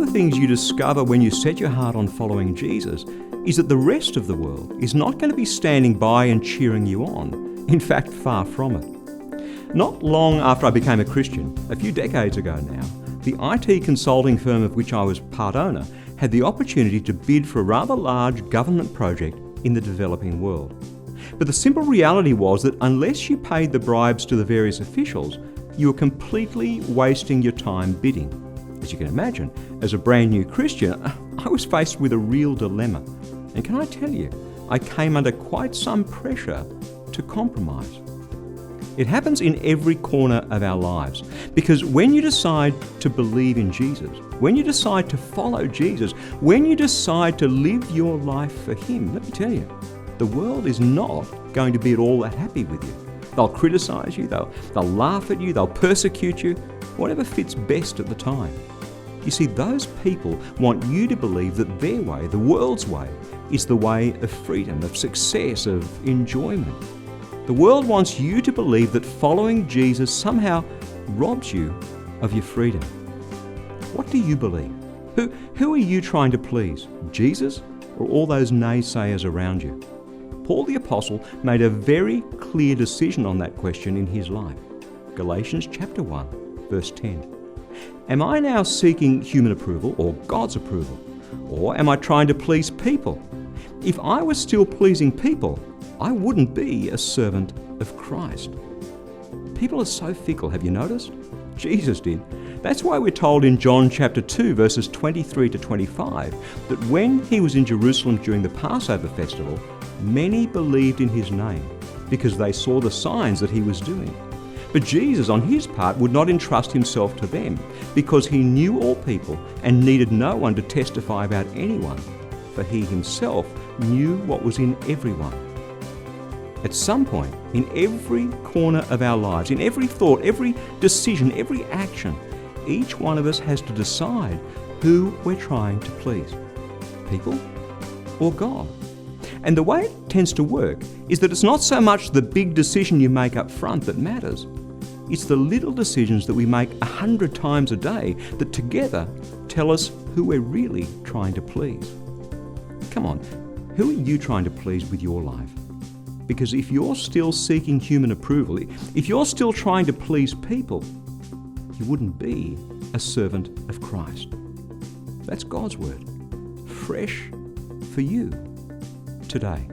the things you discover when you set your heart on following Jesus is that the rest of the world is not going to be standing by and cheering you on. In fact, far from it. Not long after I became a Christian, a few decades ago now, the IT consulting firm of which I was part owner had the opportunity to bid for a rather large government project in the developing world. But the simple reality was that unless you paid the bribes to the various officials, you were completely wasting your time bidding. As you can imagine, as a brand new Christian, I was faced with a real dilemma. And can I tell you, I came under quite some pressure to compromise. It happens in every corner of our lives, because when you decide to believe in Jesus, when you decide to follow Jesus, when you decide to live your life for Him, let me tell you, the world is not going to be at all that happy with you. They'll criticise you, they'll laugh at you, they'll persecute you, whatever fits best at the time. You see, those people want you to believe that their way, the world's way, is the way of freedom, of success, of enjoyment. The world wants you to believe that following Jesus somehow robs you of your freedom. What do you believe? Who are you trying to please? Jesus or all those naysayers around you? Paul the Apostle made a very clear decision on that question in his life. Galatians chapter 1, verse 10. Am I now seeking human approval or God's approval? Or am I trying to please people? If I was still pleasing people, I wouldn't be a servant of Christ. People are so fickle, have you noticed? Jesus did. That's why we're told in John chapter 2, verses 23 to 25, that when he was in Jerusalem during the Passover festival, many believed in his name because they saw the signs that he was doing. But Jesus, on his part, would not entrust himself to them because he knew all people and needed no one to testify about anyone, for he himself knew what was in everyone. At some point, in every corner of our lives, in every thought, every decision, every action, each one of us has to decide who we're trying to please, people or God. And the way it tends to work is that it's not so much the big decision you make up front that matters. It's the little decisions that we make 100 times a day that together tell us who we're really trying to please. Come on, who are you trying to please with your life? Because if you're still seeking human approval, if you're still trying to please people, you wouldn't be a servant of Christ. That's God's word, fresh for you today.